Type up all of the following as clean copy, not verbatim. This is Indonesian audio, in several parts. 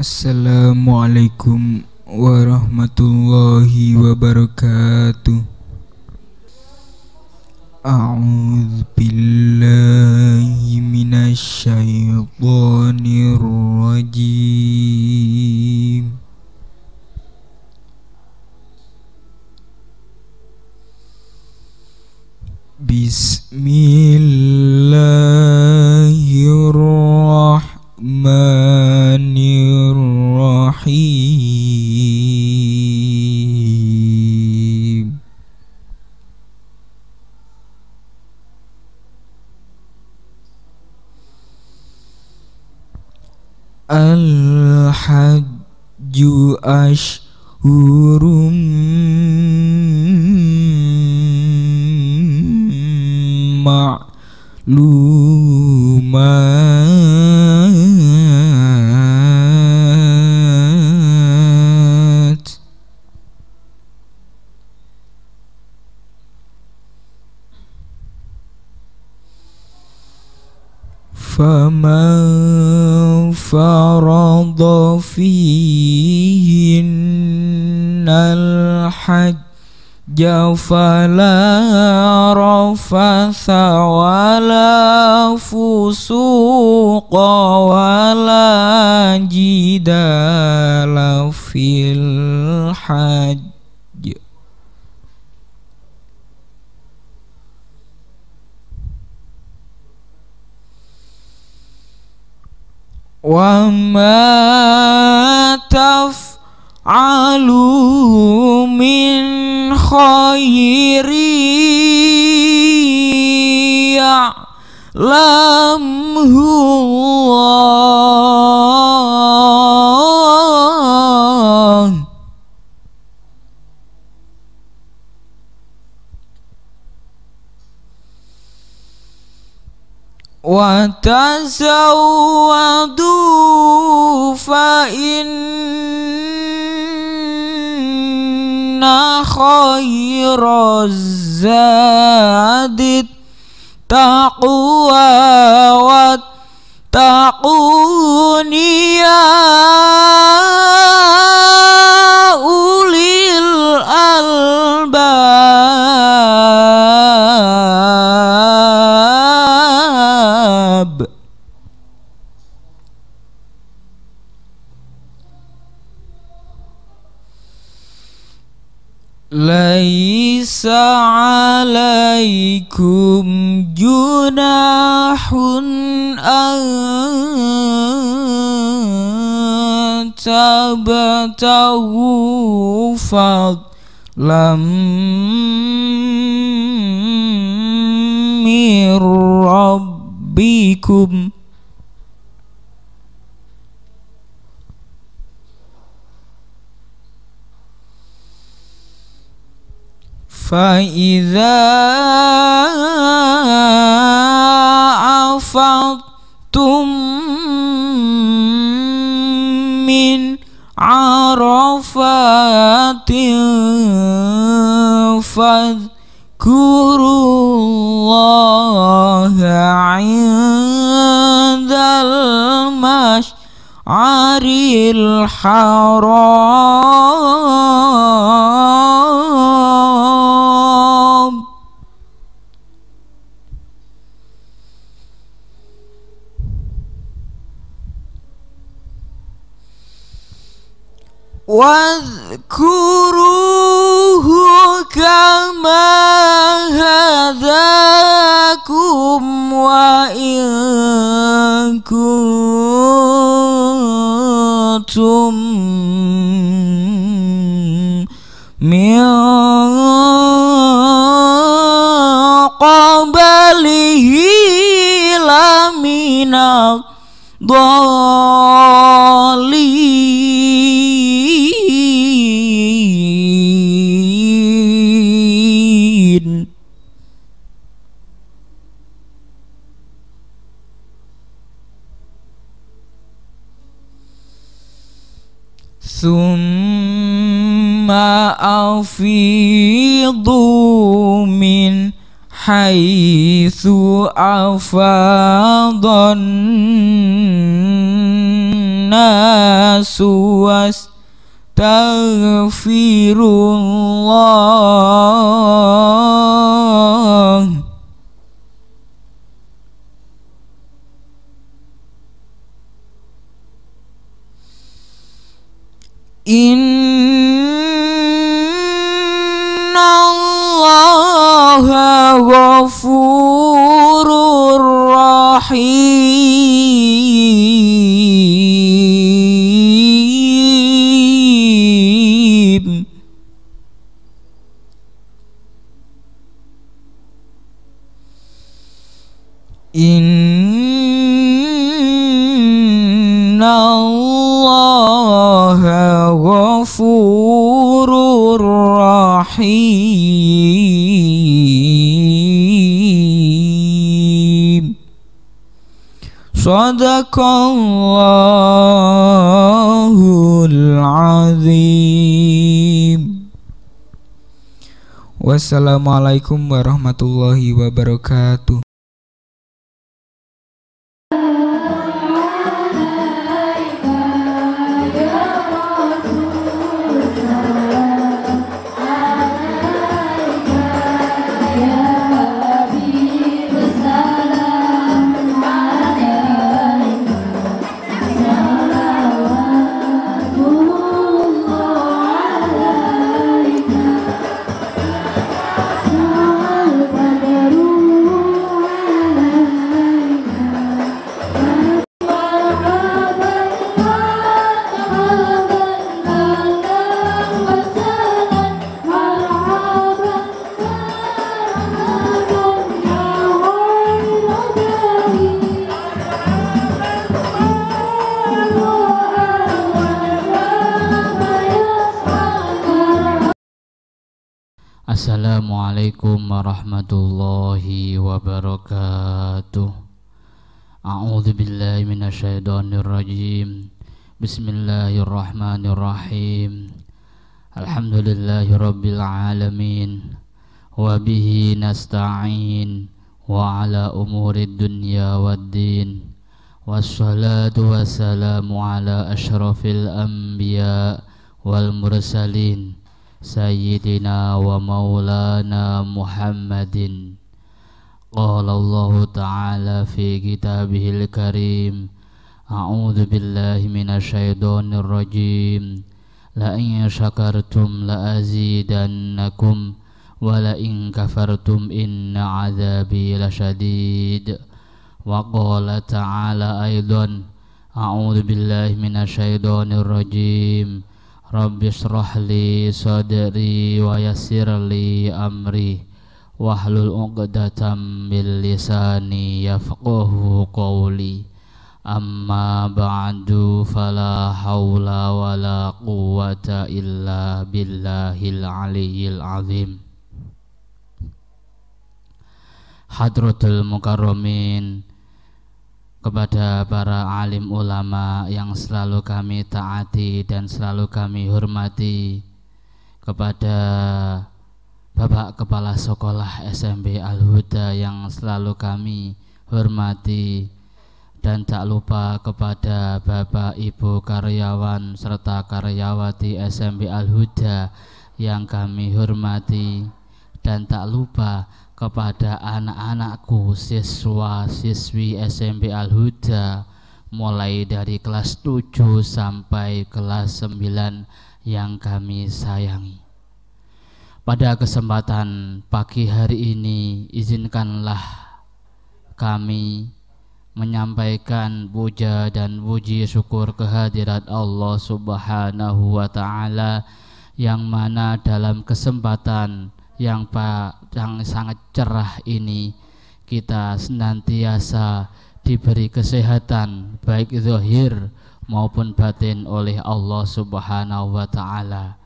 Assalamualaikum warahmatullahi wabarakatuh. A'udzu billahi minasyaitonir rajim. Bismillahirrahmanirrahim. Al-hajju ashhurum ma'lumat. Faman farada fihinnal hajja fala rafatha wala fusuqa wala jidala fil hajj. Wa ma taf'alu min khairin ya'lamhu Allah wa tazawwadu fa inna khairaz zadit taqwa wattaquni ya ulil albab. Laisa alaikum junahun an tabtagu fadlam mir rabbikum فَإِذَا أَفَضْتُم مِّنْ عَرَفَاتٍ فاذكروا الله عند المشعر الحرام واذكروه كما هداكم وإن كنتم من قبله لمن الضالين. ثم أفيضوا من حيث أفاض الناس واستغفروا الله Inna Allaha ghafurur rahim. Inna Allaha ghafurur rahim. Shadaqallahul azim. Wassalamualaikum warahmatullahi wabarakatuh. Assalamualaikum warahmatullahi wabarakatuh. A'udzu billahi minasyaitonir rajim. Bismillahirrahmanirrahim. Alhamdulillahirabbil alamin. Wa bihi nasta'in wa ala umurid dunya waddin. Wassalatu wassalamu ala asyrafil anbiya wal mursalin Sayyidina wa maulana Muhammadin. Qala Allah Ta'ala fi kitabihil karim. A'udzu billahi minasyaitonir rajim. La in syakartum la azidannakum wa la in kafartum inna 'adzabi lasyadid. Wa qala ta'ala aidan. A'udzu billahi minasyaitonir rajim. Rabbi shrah li sadri wa yassir li amri wahlul 'uqdatam min lisani yafqahu qawli. Amma ba'du, fala haula wala quwwata illa billahil aliyyil azim. Hadratul mukarramin, kepada para alim ulama yang selalu kami taati dan selalu kami hormati, kepada Bapak Kepala Sekolah SMP Al-Huda yang selalu kami hormati, dan tak lupa kepada Bapak Ibu karyawan serta karyawati SMP Al-Huda yang kami hormati, dan tak lupa kepada anak-anakku siswa-siswi SMP Al-Huda mulai dari kelas 7 sampai kelas 9 yang kami sayangi. Pada kesempatan pagi hari ini, izinkanlah kami menyampaikan puja dan puji syukur kehadirat Allah Subhanahu wa Ta'ala, yang mana dalam kesempatan yang sangat cerah ini kita senantiasa diberi kesehatan baik zahir maupun batin oleh Allah Subhanahu wa Ta'ala.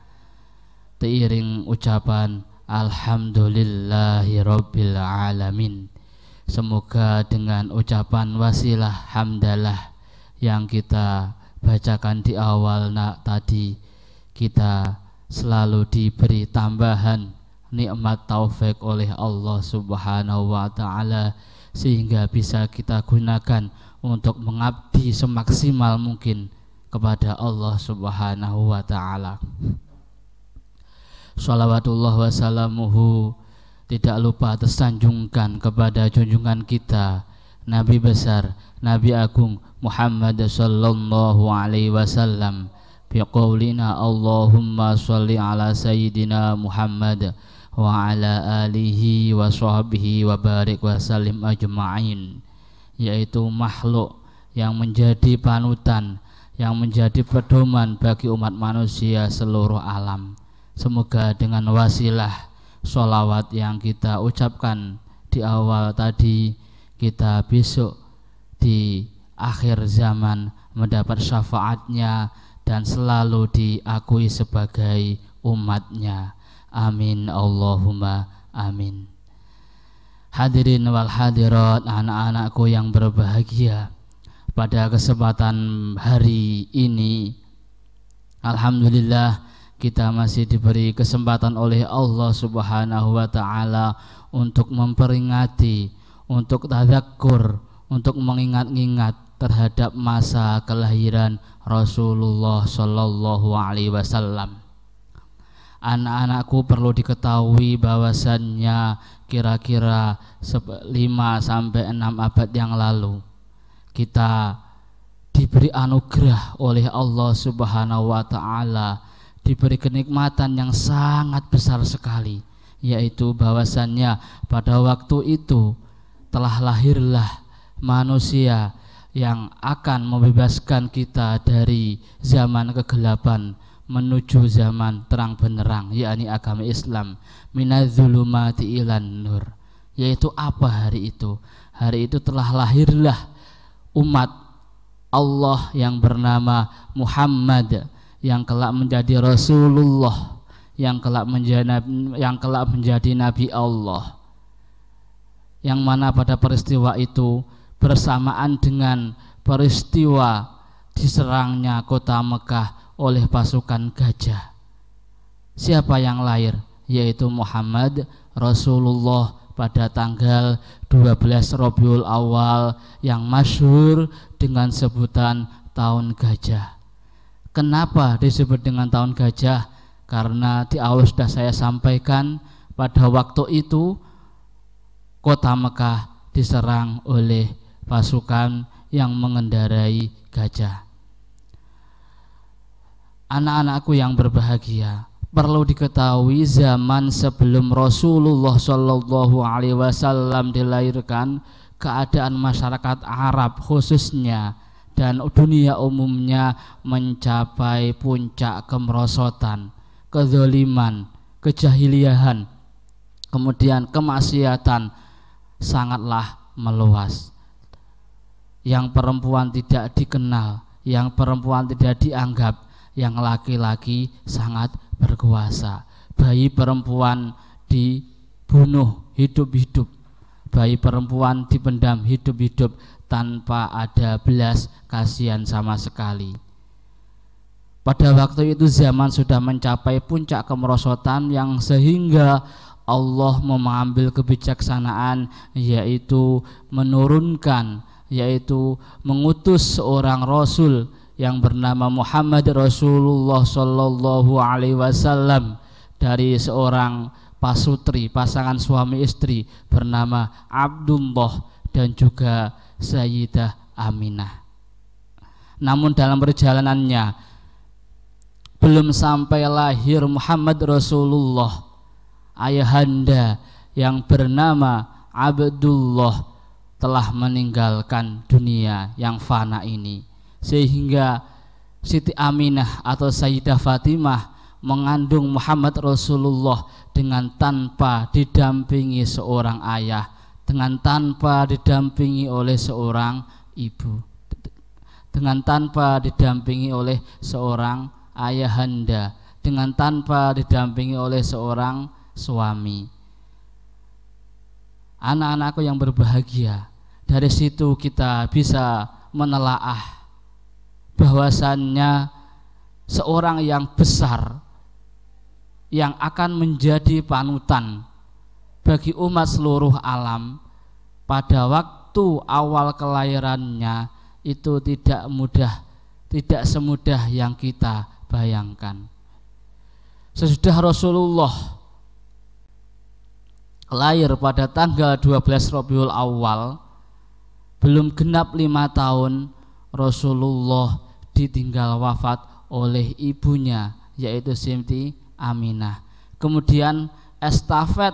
Seiring ucapan alhamdulillahirabbil alamin, semoga dengan ucapan wasilah hamdalah yang kita bacakan di awal tadi, kita selalu diberi tambahan nikmat taufik oleh Allah Subhanahu wa Ta'ala, sehingga bisa kita gunakan untuk mengabdi semaksimal mungkin kepada Allah Subhanahu wa ta'ala. Shalawatullah wassalamuhu tidak lupa tersanjungkan kepada junjungan kita Nabi besar, Nabi agung Muhammad sallallahu alaihi wasallam, biqaulina Allahumma sholli ala sayyidina Muhammad wa ala alihi wa sahbihi wa barik wa salim ajma'in, yaitu makhluk yang menjadi panutan, yang menjadi pedoman bagi umat manusia seluruh alam. Semoga dengan wasilah sholawat yang kita ucapkan di awal tadi, kita besok di akhir zaman mendapat syafaatnya dan selalu diakui sebagai umatnya. Amin Allahumma amin. Hadirin wal hadirat, anak-anakku yang berbahagia, pada kesempatan hari ini alhamdulillah kita masih diberi kesempatan oleh Allah Subhanahu wa ta'ala untuk memperingati, untuk tadzakur, untuk mengingat-ingat terhadap masa kelahiran Rasulullah sallallahu alaihi wasallam. Anak-anakku, perlu diketahui bahwasannya kira-kira 5 sampai 6 abad yang lalu kita diberi anugerah oleh Allah Subhanahu wa ta'ala, diberi kenikmatan yang sangat besar sekali, yaitu bahwasannya pada waktu itu telah lahirlah manusia yang akan membebaskan kita dari zaman kegelapan menuju zaman terang benderang, yakni agama Islam, minadzulumati ilan nur. Yaitu apa hari itu? Hari itu telah lahirlah umat Allah yang bernama Muhammad, yang kelak menjadi Rasulullah, yang kelak menjadi Nabi Allah, yang mana pada peristiwa itu bersamaan dengan peristiwa diserangnya kota Mekah oleh pasukan gajah. Siapa yang lahir? Yaitu Muhammad Rasulullah pada tanggal 12 Rabiul Awal yang masyhur dengan sebutan tahun gajah. Kenapa disebut dengan tahun gajah? Karena di awal sudah saya sampaikan, pada waktu itu kota Mekah diserang oleh pasukan yang mengendarai gajah. Anak-anakku yang berbahagia, perlu diketahui zaman sebelum Rasulullah Shallallahu Alaihi Wasallam dilahirkan, keadaan masyarakat Arab khususnya dan dunia umumnya mencapai puncak kemerosotan, kezaliman, kejahiliahan, kemudian kemaksiatan sangatlah meluas. Yang perempuan tidak dikenal, yang perempuan tidak dianggap, yang laki-laki sangat berkuasa. Bayi perempuan dibunuh hidup-hidup, bayi perempuan dipendam hidup-hidup tanpa ada belas kasihan sama sekali. Pada waktu itu zaman sudah mencapai puncak kemerosotan, yang sehingga Allah mengambil kebijaksanaan, yaitu menurunkan, yaitu mengutus seorang Rasul yang bernama Muhammad Rasulullah Sallallahu Alaihi Wasallam dari seorang pasutri, pasangan suami istri bernama Abdullah dan juga Sayyidah Aminah. Namun dalam perjalanannya belum sampai lahir Muhammad Rasulullah, ayahanda yang bernama Abdullah telah meninggalkan dunia yang fana ini, sehingga Siti Aminah atau Sayyidah Fatimah mengandung Muhammad Rasulullah dengan tanpa didampingi seorang ayah, dengan tanpa didampingi oleh seorang ibu, dengan tanpa didampingi oleh seorang ayahanda, dengan tanpa didampingi oleh seorang suami. Anak-anakku yang berbahagia, dari situ kita bisa menelaah bahwasannya seorang yang besar yang akan menjadi panutan bagi umat seluruh alam pada waktu awal kelahirannya itu tidak mudah tidak semudah yang kita bayangkan. Sesudah Rasulullah lahir pada tanggal 12 Rabiul Awal, belum genap 5 tahun Rasulullah ditinggal wafat oleh ibunya, yaitu Siti Aminah. Kemudian estafet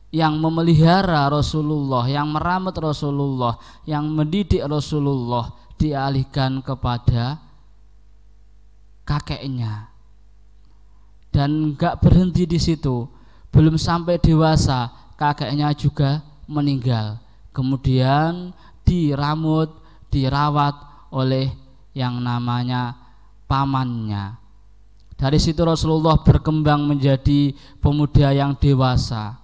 yang memelihara Rasulullah, yang merawat Rasulullah, yang mendidik Rasulullah dialihkan kepada kakeknya. Dan enggak berhenti di situ, belum sampai dewasa kakeknya juga meninggal. Kemudian dirawat oleh yang namanya pamannya. Dari situ Rasulullah berkembang menjadi pemuda yang dewasa.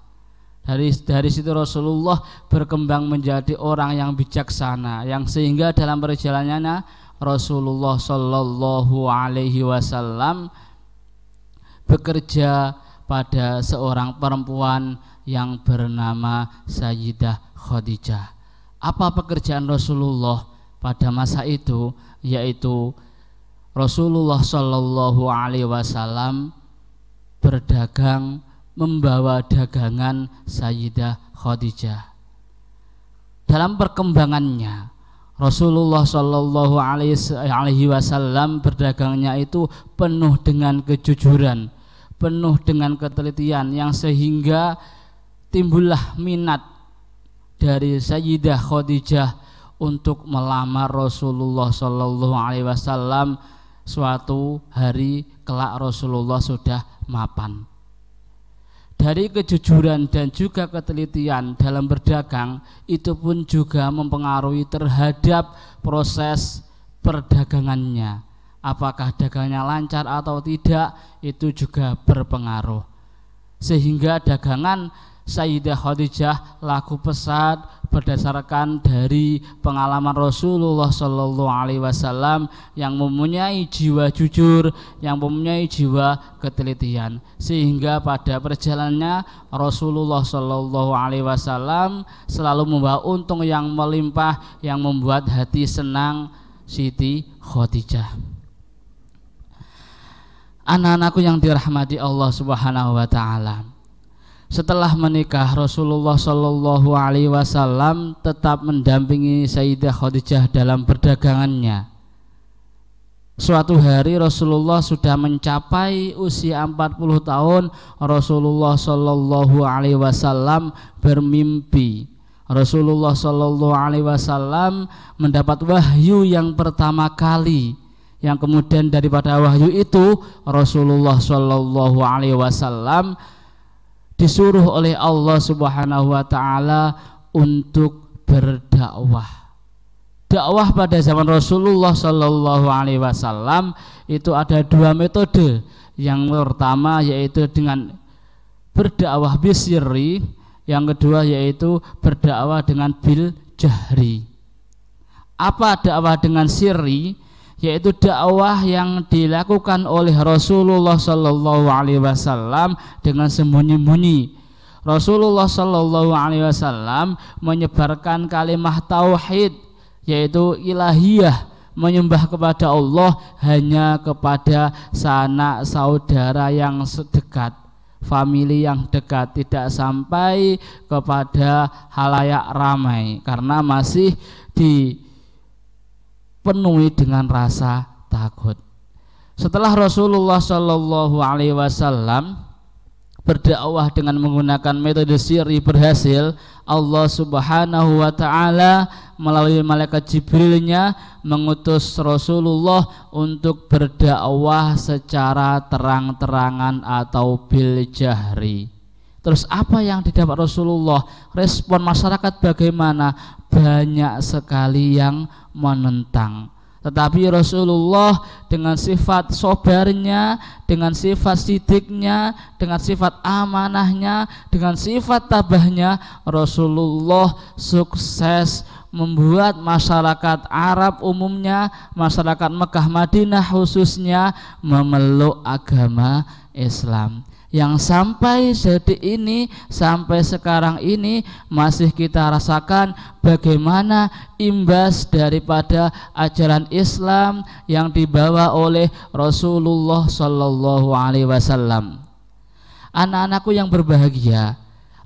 Dari situ Rasulullah berkembang menjadi orang yang bijaksana, yang sehingga dalam perjalanannya Rasulullah Shallallahu Alaihi Wasallam bekerja pada seorang perempuan yang bernama Sayyidah Khadijah. Apa pekerjaan Rasulullah pada masa itu? Yaitu Rasulullah Shallallahu Alaihi Wasallam berdagang, membawa dagangan Sayyidah Khadijah. Dalam perkembangannya Rasulullah Shallallahu Alaihi Wasallam berdagangnya itu penuh dengan kejujuran, penuh dengan ketelitian, yang sehingga timbullah minat dari Sayyidah Khadijah untuk melamar Rasulullah Shallallahu Alaihi Wasallam. Suatu hari kelak Rasulullah sudah mapan. Dari kejujuran dan juga ketelitian dalam berdagang itu pun juga mempengaruhi terhadap proses perdagangannya. Apakah dagangnya lancar atau tidak, itu juga berpengaruh. Sehingga dagangan Sayyidah Khadijah laku pesat berdasarkan dari pengalaman Rasulullah Shallallahu Alaihi Wasallam yang mempunyai jiwa jujur, yang mempunyai jiwa ketelitian, sehingga pada perjalanannya Rasulullah Shallallahu Alaihi Wasallam selalu membawa untung yang melimpah, yang membuat hati senang Siti Khadijah. Anak-anakku yang dirahmati Allah Subhanahu wa Ta'ala, setelah menikah Rasulullah Shallallahu Alaihi Wasallam tetap mendampingi Sayyidah Khadijah dalam perdagangannya. Suatu hari Rasulullah sudah mencapai usia 40 tahun. Rasulullah Shallallahu Alaihi Wasallam bermimpi. Rasulullah Shallallahu Alaihi Wasallam mendapat wahyu yang pertama kali, yang kemudian daripada wahyu itu Rasulullah Shallallahu Alaihi Wasallam disuruh oleh Allah Subhanahu wa Ta'ala untuk berdakwah. Dakwah pada zaman Rasulullah Shallallahu Alaihi Wasallam itu ada dua metode. Yang pertama yaitu dengan berdakwah bisirri, yang kedua yaitu berdakwah dengan bil jahri. Apa dakwah dengan sirri? Yaitu dakwah yang dilakukan oleh Rasulullah Shallallahu Alaihi Wasallam dengan sembunyi-sembunyi. Rasulullah Shallallahu Alaihi Wasallam menyebarkan kalimat tauhid, yaitu ilahiyah, menyembah kepada Allah hanya kepada sanak saudara yang sedekat, famili yang dekat, tidak sampai kepada halayak ramai, karena masih dipenuhi dengan rasa takut. Setelah Rasulullah Shallallahu Alaihi Wasallam berdakwah dengan menggunakan metode sirri berhasil, Allah Subhanahu wa Ta'ala melalui malaikat Jibrilnya mengutus Rasulullah untuk berdakwah secara terang-terangan atau bil jahri. Terus apa yang didapat Rasulullah? Respon masyarakat bagaimana? Banyak sekali yang menentang. Tetapi Rasulullah dengan sifat sobarnya, dengan sifat sidiknya, dengan sifat amanahnya, dengan sifat tabahnya, Rasulullah sukses membuat masyarakat Arab umumnya, masyarakat Mekah Madinah khususnya memeluk agama Islam. yang sampai detik ini, sampai sekarang ini masih kita rasakan bagaimana imbas daripada ajaran Islam yang dibawa oleh Rasulullah Shallallahu Alaihi Wasallam. Anak-anakku yang berbahagia,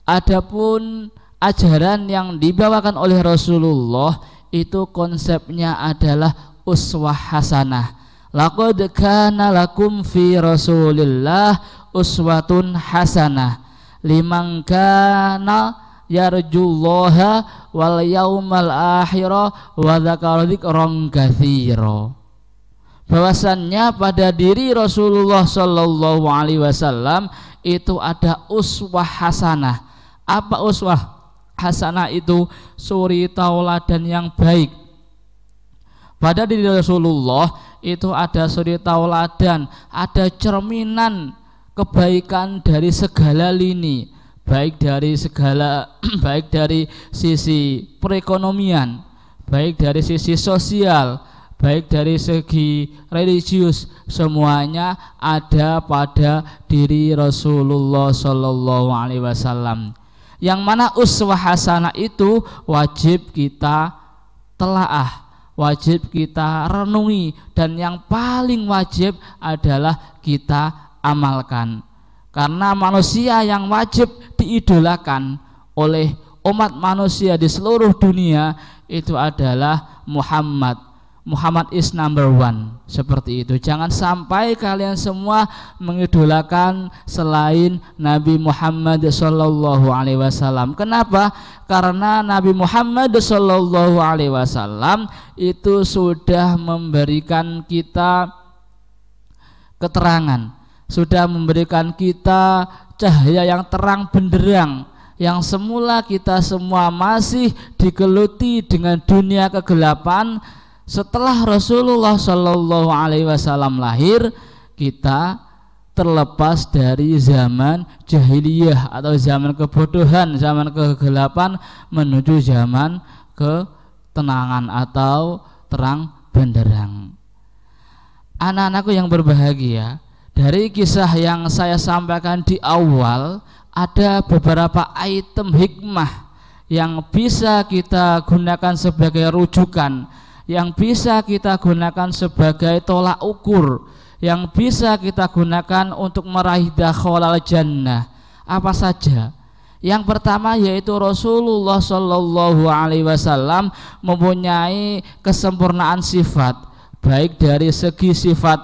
adapun ajaran yang dibawakan oleh Rasulullah itu konsepnya adalah uswah hasanah. Laqad kana lakum fi Rasulillah uswatun hasanah liman kana yarjullaha wal yaumal akhira wa dzakara dzikran katsira. Bahwasannya pada diri Rasulullah Shallallahu Alaihi Wasallam itu ada uswah hasanah. Apa uswah hasanah itu? Suri tauladan yang baik. Pada diri Rasulullah itu ada suri tauladan, ada cerminan kebaikan dari segala lini, baik dari baik dari sisi perekonomian, baik dari sisi sosial, baik dari segi religius, semuanya ada pada diri Rasulullah Shallallahu Alaihi Wasallam. Yang mana uswah hasanah itu wajib kita telaah, wajib kita renungi, dan yang paling wajib adalah kita amalkan. Karena manusia yang wajib diidolakan oleh umat manusia di seluruh dunia itu adalah Muhammad. Muhammad is number one. Seperti itu. Jangan sampai kalian semua mengidolakan selain Nabi Muhammad Sallallahu Alaihi Wasallam. Kenapa? Karena Nabi Muhammad Sallallahu Alaihi Wasallam itu sudah memberikan kita keterangan, sudah memberikan kita cahaya yang terang benderang, yang semula kita semua masih digeluti dengan dunia kegelapan. Setelah Rasulullah Shallallahu Alaihi Wasallam lahir, kita terlepas dari zaman jahiliyah atau zaman kebodohan, zaman kegelapan, menuju zaman ketenangan atau terang benderang. Anak-anakku yang berbahagia, dari kisah yang saya sampaikan di awal, ada beberapa item hikmah yang bisa kita gunakan sebagai rujukan, yang bisa kita gunakan sebagai tolak ukur, yang bisa kita gunakan untuk meraih dakhalal jannah. Apa saja? Yang pertama yaitu Rasulullah Shallallahu Alaihi Wasallam mempunyai kesempurnaan sifat, baik dari segi sifat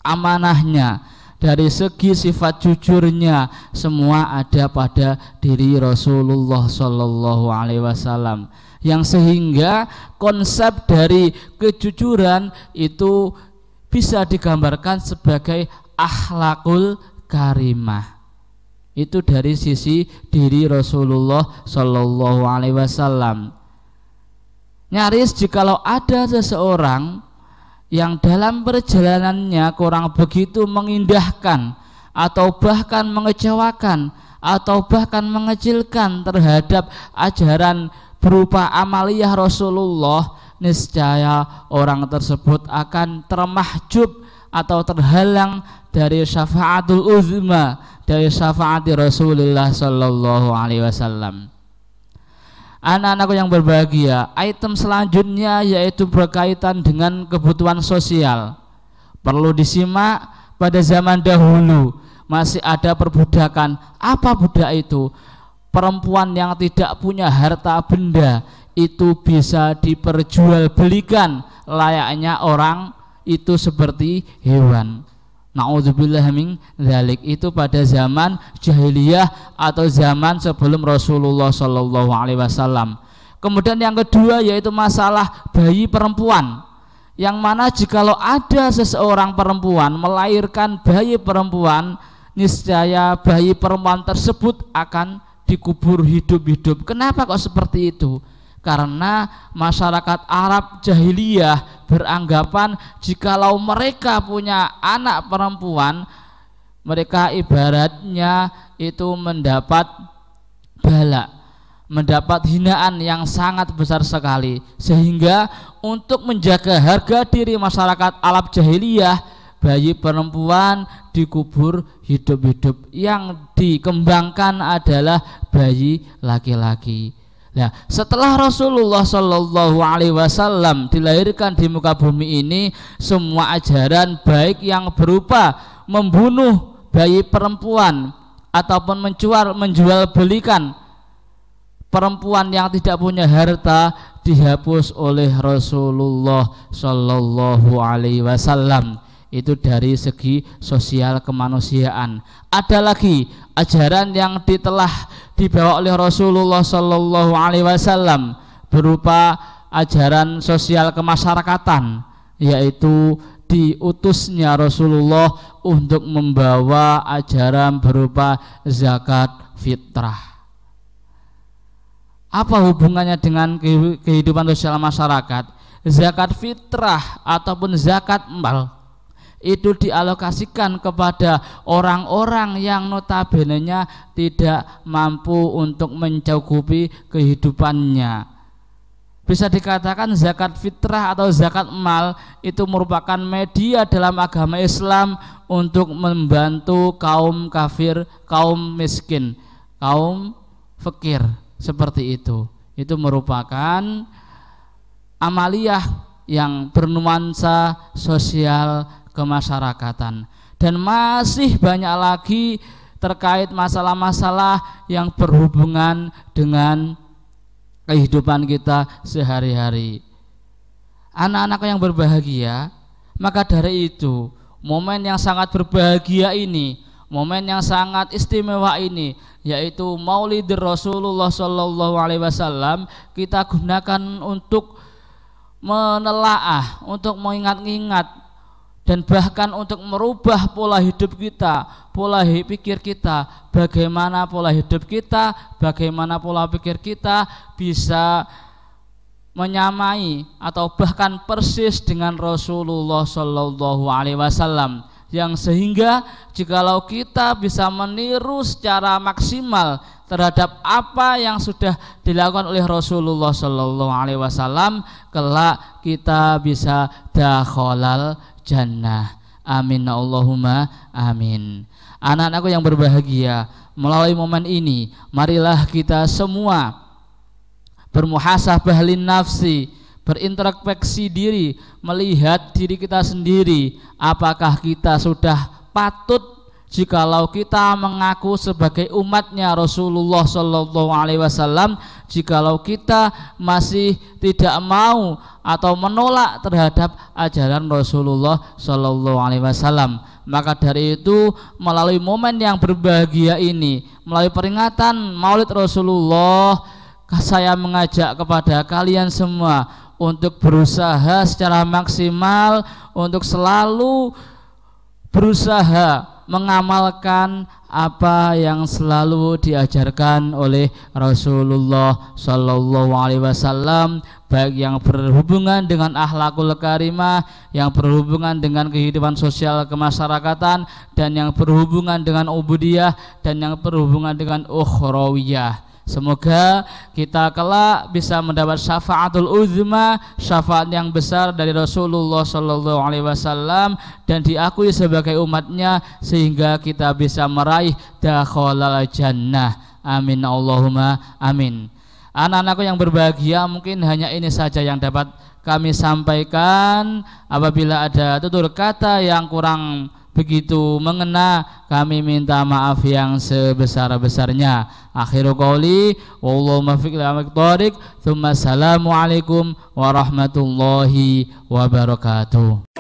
amanahnya, dari segi sifat jujurnya, semua ada pada diri Rasulullah Shallallahu Alaihi Wasallam. Yang sehingga konsep dari kejujuran itu bisa digambarkan sebagai akhlakul karimah. Itu dari sisi diri Rasulullah Shallallahu Alaihi Wasallam. Nyaris jikalau ada seseorang yang dalam perjalanannya kurang begitu mengindahkan atau bahkan mengecewakan atau bahkan mengecilkan terhadap ajaran berupa amaliyah Rasulullah, niscaya orang tersebut akan termahjub atau terhalang dari syafaatul uzma, dari syafaati Rasulullah Sallallahu Alaihi Wasallam. Anak-anakku yang berbahagia, item selanjutnya yaitu berkaitan dengan kebutuhan sosial. Perlu disimak, pada zaman dahulu masih ada perbudakan. Apa budak itu? Perempuan yang tidak punya harta benda itu bisa diperjualbelikan layaknya orang itu seperti hewan. Na'udzubillah min dzalik. Itu pada zaman jahiliyah atau zaman sebelum Rasulullah Shallallahu Alaihi Wasallam. Kemudian yang kedua yaitu masalah bayi perempuan, yang mana jikalau ada seseorang perempuan melahirkan bayi perempuan, niscaya bayi perempuan tersebut akan dikubur hidup-hidup. Kenapa kok seperti itu? Karena masyarakat Arab jahiliyah beranggapan jikalau mereka punya anak perempuan, mereka ibaratnya itu mendapat bala, mendapat hinaan yang sangat besar sekali. Sehingga untuk menjaga harga diri masyarakat Arab jahiliyah, bayi perempuan dikubur hidup-hidup, yang dikembangkan adalah bayi laki-laki. Nah, setelah Rasulullah Shallallahu Alaihi Wasallam dilahirkan di muka bumi ini, semua ajaran baik yang berupa membunuh bayi perempuan ataupun menjual belikan perempuan yang tidak punya harta dihapus oleh Rasulullah Shallallahu Alaihi Wasallam. Itu dari segi sosial kemanusiaan. Ada lagi ajaran yang telah dibawa oleh Rasulullah Shallallahu Alaihi Wasallam berupa ajaran sosial kemasyarakatan, yaitu diutusnya Rasulullah untuk membawa ajaran berupa zakat fitrah. Apa hubungannya dengan kehidupan sosial masyarakat? Zakat fitrah ataupun zakat mal itu dialokasikan kepada orang-orang yang notabene-nya tidak mampu untuk mencukupi kehidupannya. Bisa dikatakan zakat fitrah atau zakat mal itu merupakan media dalam agama Islam untuk membantu kaum kafir, kaum miskin, kaum fakir, seperti itu. Itu merupakan amaliyah yang bernuansa sosial kemasyarakatan, dan masih banyak lagi terkait masalah-masalah yang berhubungan dengan kehidupan kita sehari-hari. Anak-anak yang berbahagia, maka dari itu momen yang sangat berbahagia ini, momen yang sangat istimewa ini, yaitu Maulid Rasulullah Shallallahu Alaihi Wasallam, kita gunakan untuk menelaah, untuk mengingat-ingat, dan bahkan untuk merubah pola hidup kita, pola pikir kita, bagaimana pola hidup kita, bagaimana pola pikir kita bisa menyamai atau bahkan persis dengan Rasulullah Shallallahu Alaihi Wasallam, yang sehingga jikalau kita bisa meniru secara maksimal terhadap apa yang sudah dilakukan oleh Rasulullah Shallallahu Alaihi Wasallam, kelak kita bisa dakhalal jannah. Amin Allahumma amin. Anak-anakku yang berbahagia, melalui momen ini marilah kita semua bermuhasabah lin nafsi, berintrospeksi diri, melihat diri kita sendiri, apakah kita sudah patut jikalau kita mengaku sebagai umatnya Rasulullah Shallallahu Alaihi Wasallam, jikalau kita masih tidak mau atau menolak terhadap ajaran Rasulullah Shallallahu Alaihi Wasallam. Maka dari itu, melalui momen yang berbahagia ini, melalui peringatan Maulid Rasulullah, saya mengajak kepada kalian semua untuk berusaha secara maksimal untuk selalu berusaha mengamalkan apa yang selalu diajarkan oleh Rasulullah Shallallahu Alaihi Wasallam, baik yang berhubungan dengan akhlakul karimah, yang berhubungan dengan kehidupan sosial kemasyarakatan, dan yang berhubungan dengan ubudiyah, dan yang berhubungan dengan ukhrawiyah. Semoga kita kelak bisa mendapat syafaatul uzma, syafaat yang besar dari Rasulullah Shallallahu Alaihi Wasallam, dan diakui sebagai umatnya, sehingga kita bisa meraih dakhalal jannah. Amin Allahumma amin. Anak-anakku yang berbahagia, mungkin hanya ini saja yang dapat kami sampaikan. Apabila ada tutur kata yang kurang begitu mengena, kami minta maaf yang sebesar-besarnya. Akhiru qauli wallahu muwaffiq ila aqwamit thoriq. Assalamualaikum warahmatullahi wabarakatuh.